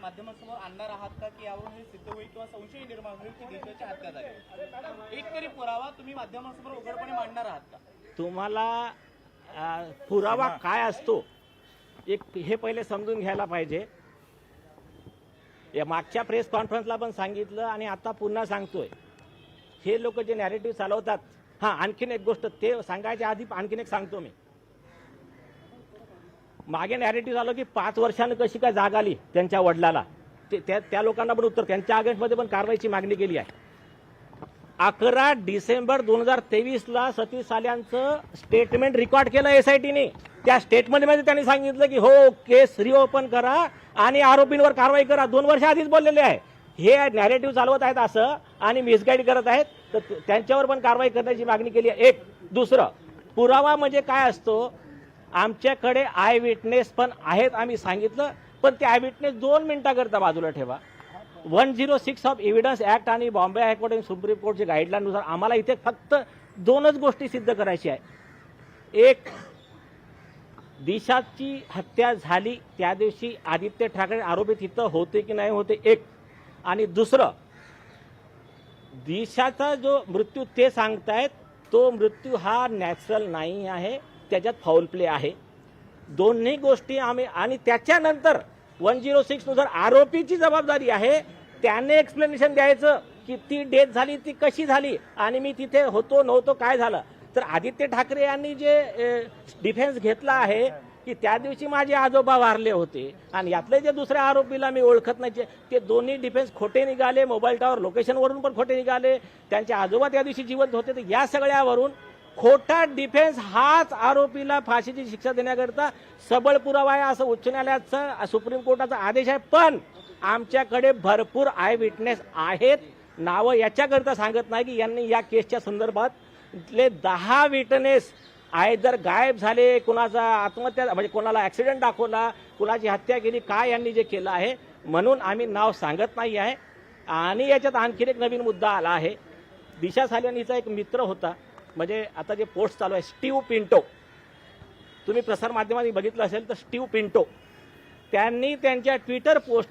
माध्यमांसमोर आणणार आहात का की यावरून हे सिद्ध होईल किंवा संशय निर्माण होईल की दिग्गजची हत्या झाली? एक तरी पुरावा तुम्ही माध्यमांसमोर उघडपणे मांडणार आहात का? तुम्हाला पुरावा काय असतो एक हे पहिले समजून घ्यायला पाहिजे. या मागच्या प्रेस कॉन्फरन्सला पण सांगितलं आणि आता पुन्हा सांगतोय, हे लोक जे नॅरेटिव्ह चालवतात. आणखीन एक गोष्ट ते सांगायच्या आधी आणखीन एक सांगतो मी. मागे नॅरेटिव्ह झालं की 5 वर्षांनी कशी काय जाग आली त्यांच्या वडिलाला, त्या लोकांना पण उत्तर, त्यांच्या अगेन्स्टमध्ये पण कारवाईची मागणी केली आहे. 11 डिसेंबर 2023ला सतीश साल्यांचं स्टेटमेंट रेकॉर्ड केलं एसआयटीने. त्या स्टेटमेंटमध्ये त्यांनी सांगितलं की हो केस रिओपन करा आणि आरोपींवर कारवाई करा. 2 वर्ष आधीच बोललेले आहे. हे नॅरेटिव्ह चालवत आहेत असं आणि मिसगाईड करत आहेत, तर त्यांच्यावर पण कारवाई करण्याची मागणी केली आहे. एक दुसरं पुरावा म्हणजे काय असतो, आमच्याकडे आय विटनेस पण आहेत, आम्ही सांगितलं. पण ते आय विटनेस 2 मिनिटाकरता बाजूला ठेवा. 106 ऑफ एव्हिडन्स ऍक्ट आणि बॉम्बे हायकोर्ट आणि सुप्रीम कोर्टच्या गाईडलाईननुसार आम्हाला इथे फक्त 2च गोष्टी सिद्ध करायची आहे. एक, दिशाची हत्या झाली त्या दिवशी आदित्य ठाकरे आरोपी तिथं होते की नाही होते, एक. आणि दुसरं, दिशाचा जो मृत्यू ते सांगतायत तो मृत्यू हा नॅचरल नाही आहे, त्याच्यात फाऊल प्ले आहे. दोन्ही गोष्टी आम्ही, आणि त्याच्यानंतर 106 नुसार आरोपीची जबाबदारी आहे, त्याने एक्सप्लेनेशन द्यायचं की ती डेथ झाली ती कशी झाली आणि मी तिथे होतो नव्हतो काय झालं. तर आदित्य ठाकरे यांनी जे डिफेन्स घेतला आहे की त्या दिवशी माझे आजोबा वारले होते आणि यातले जे दुसऱ्या आरोपीला मी ओळखत नाही, ते दोन्ही डिफेन्स खोटे निघाले. मोबाईल टॉवर लोकेशनवरून पण खोटे निघाले. त्यांचे आजोबा त्या दिवशी जिवंत होते. तर या सगळ्यावरून खोटा डिफेन्स हाच आरोपीला फाशीची शिक्षा देण्याकरता सबळ पुरावा आहे असं उच्च न्यायालयाचा सुप्रीम कोर्टाचा आदेश आहे. पण आमच्याकडे भरपूर आय विटनेस आहेत. नावं याच्याकरता सांगत नाही की यांनी या केसच्या संदर्भातले 10 विटनेस आयदर गायब झाले, कुणाचा आत्महत्या म्हणजे कोणाला ॲक्सिडेंट दाखवला, कुणाची हत्या केली, काय यांनी जे केलं आहे, म्हणून आम्ही नाव सांगत नाही आहे. आणि याच्यात आणखीन एक नवीन मुद्दा आला आहे. दिशा साल्यांचा एक मित्र होता, म्हणजे आता जे पोस्ट चालू आहे, स्टीव्ह पिंटो. तुम्ही प्रसारमाध्यमांनी बघितलं असेल तर स्टीव्ह पिंटो त्यांनी त्यांच्या ट्विटर पोस्ट